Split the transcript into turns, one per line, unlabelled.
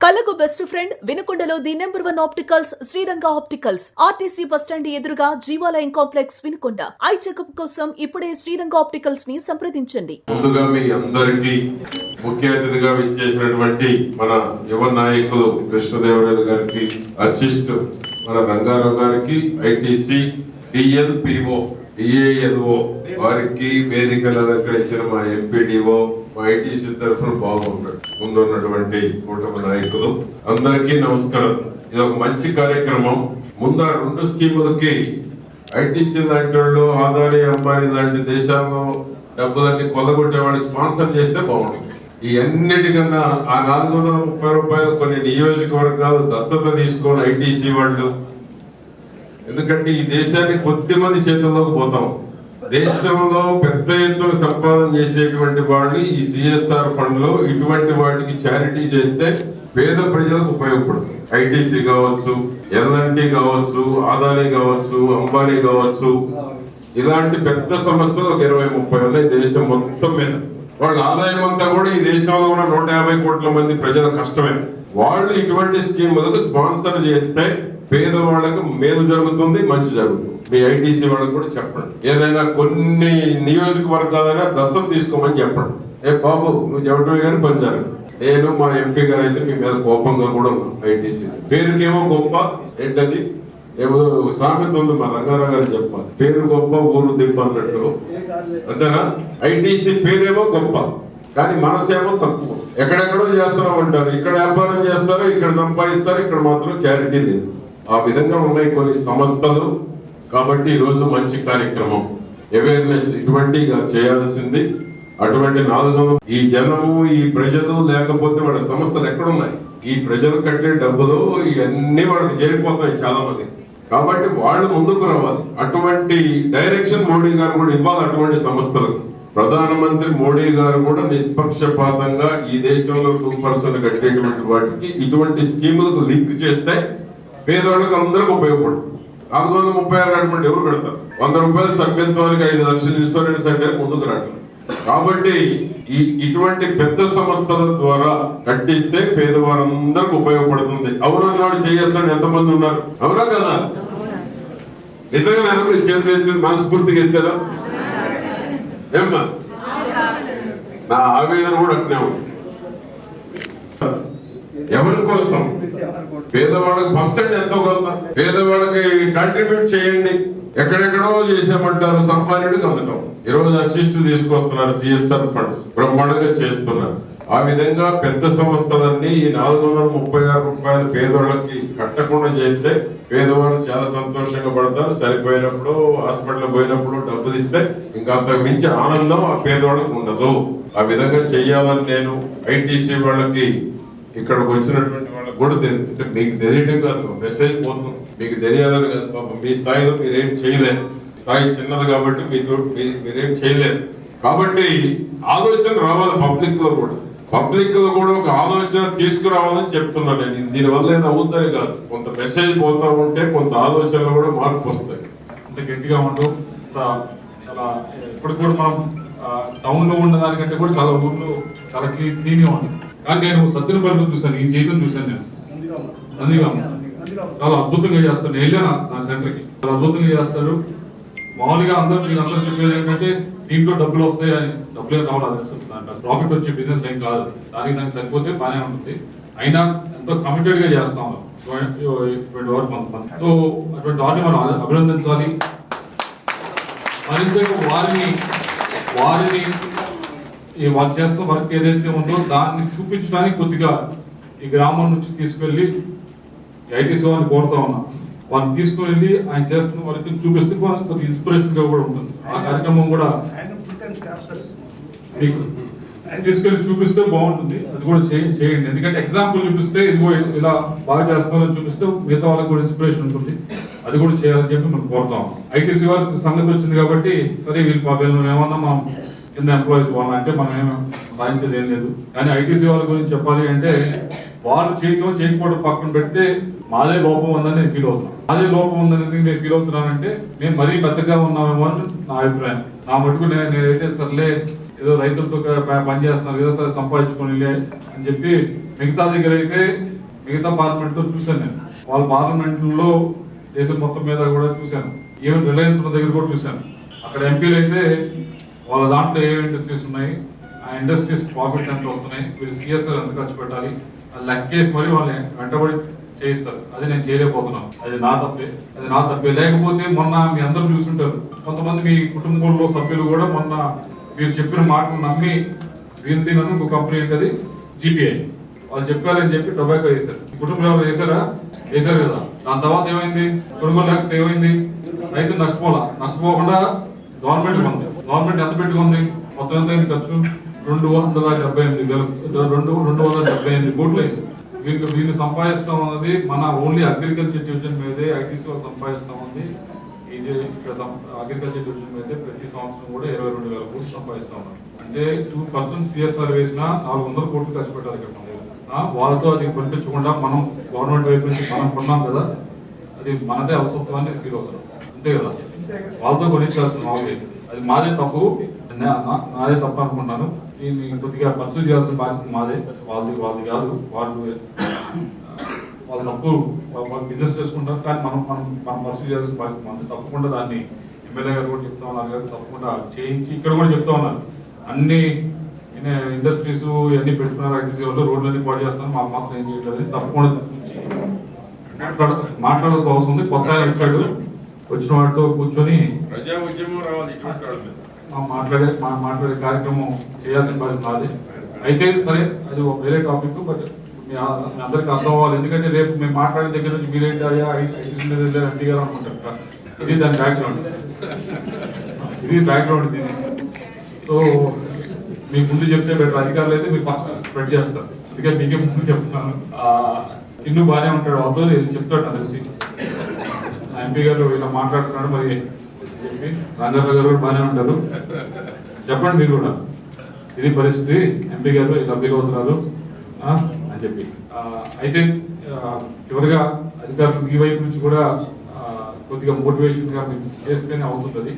కళ్ళకు best friend వినుకొండలో the number 1 opticals Sriranga opticals RTC bus stand ఎదురుగా Jeevalayam complex Vinukonda. Eye checkup కోసం ఇప్పుడే శ్రీరంగ ఆప్టికల్స్ ని సంప్రదించండి.
ముందుగా మీ అందరికీ ముఖ్య అతిథిగా విచ్చేసినటువంటి మన యువ నాయకులు కృష్ణదేవరాయలు గారికి, అసిస్ట్ మన రంగారావు గారికి, ఐటీసీ డిఎల్పిఓ డిఏఎల్ఓ వారికి, వేదికను అలంకరించిన మా ఎంపీడీఓ, మా ఐటీసీ తరఫున బాగున్నాడు ముందున్నటువంటి కూటమి నాయకులు అందరికీ నమస్కారం. ఇది ఒక మంచి కార్యక్రమం. ముందు ఆ 2 స్కీములకి ఐటీసీ లాంటి వాళ్ళు, ఆదాని, అంబానీ లాంటి దేశాల్లో డబ్బులన్నీ కొలగొట్టేవాడు స్పాన్సర్ చేస్తే బాగుంటుంది. ఈ అన్నిటికన్నా ఆ 430 రూపాయలు కొన్ని నియోజకవర్గాలు దత్తత తీసుకొని ఐటీసీ వాళ్ళు, ఎందుకంటే ఈ దేశాన్ని కొద్ది మంది చేతుల్లోకి పోతాం. దేశంలో పెద్ద ఎత్తున సంపాదన చేసేటువంటి వాళ్ళు ఈ సిఎస్ఆర్ ఫండ్ లో ఇటువంటి వాటికి చారిటీ చేస్తే పేద ప్రజలకు ఉపయోగపడుతుంది. ఐటీసీ కావచ్చు, ఎల్ఎన్టీ కావచ్చు, ఆదాని కావచ్చు, అంబానీ కావచ్చు, ఇలాంటి పెద్ద సంస్థలు ఒక 20-30 ఉన్నాయి దేశం మొత్తం మీద. వాళ్ళ ఆదాయం అంతా కూడా ఈ దేశంలో ఉన్న 150 కోట్ల మంది ప్రజల కష్టమే. వాళ్ళు ఇటువంటి స్కీములకు స్పాన్సర్ చేస్తే పేదవాళ్ళకు మేలు జరుగుతుంది, మంచి జరుగుతుంది. మీ ఐటీసీ వాళ్ళకు కూడా చెప్పండి, ఏదైనా కొన్ని నియోజకవర్గాలైనా దత్తత తీసుకోమని చెప్పండి. ఏ బాబు నువ్వు చెప్పడమే కానీ పని జరగదు. నేను మా ఎంపీ గారు అయితే మీ మీద కోపంగా కూడా ఉన్నాం. ఐటీసీ పేరుకేమో గొప్ప, ఏంటది ఏమో సామెత ఉంది, మా రంగారావు గారు చెప్పాలి, పేరు గొప్ప ఊరు దిబ్బ అన్నట్టు. అంతేనా? ఐటీసీ పేరేమో గొప్ప కానీ మనసేమో తక్కువ. ఎక్కడెక్కడో చేస్తున్నాం అంటారు, ఇక్కడ వ్యాపారం చేస్తారు, ఇక్కడ సంపాదిస్తారు, ఇక్కడ మాత్రం చారిటీ లేదు. ఆ విధంగా ఉన్నాయి కొన్ని సంస్థలు. కాబట్టి ఈరోజు మంచి కార్యక్రమం, అవేర్నెస్ ఇటువంటి చేయాల్సింది. అటువంటి 400 ఈ జనము, ఈ ప్రజలు లేకపోతే వాళ్ళ సంస్థలు ఎక్కడున్నాయి? ఈ ప్రజలు కట్టే డబ్బులు ఇవన్నీ వాళ్ళకి చేరిపోతాయి చాలా మంది. కాబట్టి వాళ్ళు ముందుకు రావాలి. అటువంటి డైరెక్షన్ మోడీ గారు కూడా ఇవ్వాలి అటువంటి సంస్థలకు. ప్రధానమంత్రి మోడీ గారు కూడా నిష్పక్షపాతంగా ఈ దేశంలో 2% కట్టేటువంటి వాటికి ఇటువంటి స్కీములకు లింక్ చేస్తే పేదవాళ్ళకి అందరికి ఉపయోగపడుతుంది. 436 కట్టమంటే ఎవరు కడతారు? 100 రూపాయల సభ్యత్వానికి 5 లక్షల ఇన్సూరెన్స్ అంటే ముందుకు రావట్లేదు. కాబట్టి ఇటువంటి పెద్ద సంస్థల ద్వారా కట్టిస్తే పేదవారందరికి ఉపయోగపడుతుంది. అవునా నాడు చేయొద్దని ఎంతమంది ఉన్నారు? అవునా కదా? నిజంగా చేతి మనస్ఫూర్తిగా ఎత్తారా? ఏమ్మా నా ఆవేదన కూడా అట్నే ఉంది. ఎవరి కోసం? పేదవాళ్ళకి పంచండి, ఎంతో కొంత పేదవాళ్ళకి కాంట్రిబ్యూట్ చేయండి. ఎక్కడెక్కడో చేసామంటారు, సంపాదనకి అందటం. ఈరోజు అసిస్ట్ తీసుకొస్తున్నారు, సిఎస్ఆర్ ఫండ్స్ బ్రహ్మాండంగా చేస్తున్నారు. ఆ విధంగా పెద్ద సంస్థలన్నీ ఈ 436 రూపాయలు పేదవాళ్ళకి కట్టకుండా చేస్తే పేదవాళ్ళు చాలా సంతోషంగా పడతారు. చనిపోయినప్పుడు, హాస్పిటల్ పోయినప్పుడు డబ్బులు ఇస్తే ఇంకా అంతకు మించి ఆనందం ఆ పేదవాళ్ళకి ఉండదు. ఆ విధంగా చెయ్యాలని నేను ఐటీసీ వాళ్ళకి, ఇక్కడికి వచ్చినటువంటి వాళ్ళకి కూడా అంటే మీకు తెలియటం కాదు, మెసేజ్ పోతుంది, మీకు తెలియాలని కాదు. పాపం మీ స్థాయిలో మీరేం చేయలేరు, స్థాయి చిన్నది కాబట్టి మీరేం చేయలేరు. కాబట్టి ఆలోచన రావాలి పబ్లిక్ లో కూడా. పబ్లిక్ లో కూడా ఒక ఆలోచన తీసుకురావాలని చెప్తున్నాను నేను. దీనివల్ల ఏదో అవుతుందని కాదు, కొంత మెసేజ్ పోతా ఉంటే కొంత ఆలోచనలు కూడా మార్పు వస్తాయి.
అంటే గట్టిగా ఉంటూ చాలా ఇప్పటికి కూడా మనం టౌన్ లో ఉన్నదానికంటే కూడా చాలా ఊర్లు చాలా క్లీన్ గా ఉంది. కానీ నేను సత్యనపల్లిలో చూసాను, ఈ చేయడం చూసాను నేను. నందిగామ చాలా అద్భుతంగా చేస్తాను. నేను వెళ్ళాను నా సెంటర్కి, చాలా అద్భుతంగా చేస్తారు. మామూలుగా అందరూ చెప్పేది ఏంటంటే దీంట్లో డబ్బులు వస్తాయి అని. డబ్బులు రావాలి, ప్రాఫిట్ వచ్చే బిజినెస్ ఏం కాదు. దానికి సరిపోతే బాగానే ఉంటుంది. అయినా ఎంతో కమిటెడ్ గా చేస్తాం ఇటువంటి వారు కొంతమంది. సో అటువంటి వారిని మనం అభినందించాలి. మరింత వారిని వాళ్ళు చేస్తున్న వర్క్ ఏదైతే ఉందో దాన్ని చూపించడానికి కొద్దిగా ఈ గ్రామం నుంచి తీసుకెళ్లి ఐటీసీ వాళ్ళని కోరుతా ఉన్నాం. వాళ్ళని తీసుకుని వెళ్ళి ఆయన చేస్తున్న వాళ్ళకి చూపిస్తే కొద్దిగా ఇన్స్పిరేషన్ గా కూడా ఉంటుంది. ఆ కార్యక్రమం కూడా మీకు తీసుకెళ్ళి చూపిస్తే బాగుంటుంది. అది కూడా చేయండి. ఎందుకంటే ఎగ్జాంపుల్ చూపిస్తే ఇదిగో ఇలా బాగా చేస్తున్నారని చూపిస్తే మిగతా వాళ్ళకి కూడా ఇన్స్పిరేషన్ ఉంటుంది. అది కూడా చేయాలని చెప్పి మనం కోరుతాం. ఐటీసీ వారి సంగతి వచ్చింది కాబట్టి సరే వీళ్ళు ఏమన్నా మనం కింద ఎంప్లాయీస్ వాళ్ళ అంటే మనం ఏమో సాధించేది ఏం లేదు. కానీ ఐటీసీ వాళ్ళ గురించి చెప్పాలి అంటే వాళ్ళు చేయకపోవడం పక్కన పెడితే మాదే లోపం ఉందని నేను ఫీల్ అవుతున్నాను. మాదే లోపం ఉందని నేను ఫీల్ అవుతున్నానంటే మేము మరీ పెద్దగా ఉన్నామేమో అని నా అభిప్రాయం. నా మటుకు నేనైతే సర్లే ఏదో రైతులతో పని చేస్తున్నారు కదా, సరే సంపాదించుకొని అని చెప్పి మిగతా దగ్గర అయితే మిగతా పార్లమెంట్లో చూశాను నేను. వాళ్ళ పార్లమెంట్లో దేశం మొత్తం మీద కూడా చూశాను. ఈవెన్ రిలయన్స్ దగ్గర కూడా చూశాను. అక్కడ ఎంపీలు అయితే వాళ్ళ దాంట్లో ఏ ఇండస్ట్రీస్ ఉన్నాయి, ఆ ఇండస్ట్రీస్ ప్రాఫిట్ ఎంత వస్తున్నాయి, వీళ్ళు సిఎస్ఆర్ ఎంత ఖర్చు పెట్టాలి అది లెక్కేసి మరి వాళ్ళని వెంటబడి చేయిస్తారు. అది నేను చేయలేకపోతున్నాను. అది నా తప్పే. లేకపోతే మొన్న మీ అందరూ చూస్తుంటారు, కొంతమంది మీ కుటుంబంలో సభ్యులు కూడా మొన్న మీరు చెప్పిన మాటలు నమ్మి వీళ్ళది నన్ను ఇంకో కంపెనీ ఏంటది జీపీఐ వాళ్ళు చెప్పారని చెప్పి టొబాకో వేశారు. కుటుంబంలో ఎవరు వేశారు కదా. దాని తర్వాత ఏమైంది, కొనుగోలు లేకపోతే ఏమైంది, రైతు నష్టపోకుండా గవర్నమెంట్ ఉంది. గవర్నమెంట్ ఎంత పెట్టుకుంది, మొత్తం ఎంత అయింది ఖర్చు 278 కోట్లు అయింది. వీళ్ళు సంపాదిస్తాం అన్నది మన ఓన్లీ అగ్రికల్చర్ డివిజన్ మీదే ఐటీసీ వాళ్ళు సంపాదిస్తాం ఉంది. అగ్రికల్చర్ డివిజన్ మీదే ప్రతి సంవత్సరం కూడా 22,000 కోట్లు సంపాదిస్తా ఉన్నారు. అంటే 2% సిఎస్ఆర్ వేసినా 400 కోట్లు ఖర్చు పెట్టాలి కదా. వాళ్ళతో అది కొనిపించకుండా మనం గవర్నమెంట్ వైపు నుంచి మనం కొన్నాం కదా, అది మనదే అవసరత్వాన్ని ఫీల్ అవుతారు, అంతే కదా. వాళ్ళతో కొనిచ్చాల్సిన మామూలు అది మాదే తప్పు, నాదే తప్పు అనుకుంటున్నాను. దీన్ని కొద్దిగా పర్సూ చేయాల్సిన బాధ్యత మాదే, వాళ్ళది కాదు. వాళ్ళ తప్పు, వాళ్ళు బిజినెస్ చేసుకుంటారు, కానీ మనం పర్సూ చేయాల్సిన బాధ్యత మాది. తప్పకుండా దాన్ని ఎమ్మెల్యే గారు కూడా చెప్తా ఉన్నారు కదా, తప్పకుండా చేయించి ఇక్కడ కూడా చెప్తా ఉన్నారు. అన్ని ఇండస్ట్రీస్ ఇవన్నీ పెట్టుకున్నారు, ఐటీసీ వాళ్ళు రోడ్లన్నీ పాడు చేస్తున్నారు, మాకు మాత్రం ఏం చేయట్లేదు. తప్పకుండా మాట్లాడాల్సిన అవసరం ఉంది. కొత్త ఆయన వచ్చాడు, వచ్చిన వాటితో కూర్చొని మాట్లాడే కార్యక్రమం చేయాల్సిన పరిస్థితి నాది. అయితే సరే, అది ఒక వేరే టాపిక్. బట్ మీ అందరికీ అర్థం అవ్వాలి. ఎందుకంటే రేపు మేము మాట్లాడిన దగ్గర నుంచి మీరేంటి అయ్యా ఐటీసీ ఎంపీ గారు అనుకుంటారు. ఇది దాని బ్యాక్గ్రౌండ్, దీన్ని. సో మీకు ముందు చెప్తే బెటర్, అధికారులు అయితే మీరు ఫస్ట్ స్ప్రెడ్ చేస్తారు. అందుకే మీకే ముందు చెప్తున్నాను. ఇన్ను బాగానే ఉంటాడు, వాళ్ళతో చెప్తాడు నాకు తెలిసి. ఎంపీ గారు ఇలా మాట్లాడుతున్నాడు మరి చెప్పి, రంగారావు గారు కూడా బాగానే ఉంటారు, చెప్పండి మీరు కూడా ఇది పరిస్థితి, ఎంపీ గారు ఇలా ఫీల్ అవుతున్నారు అని చెప్పి. అయితే చివరిగా అధికారులు ఈ వైపు నుంచి కూడా కొద్దిగా మోటివేషన్గా మీరు చేస్తేనే అవుతుంది.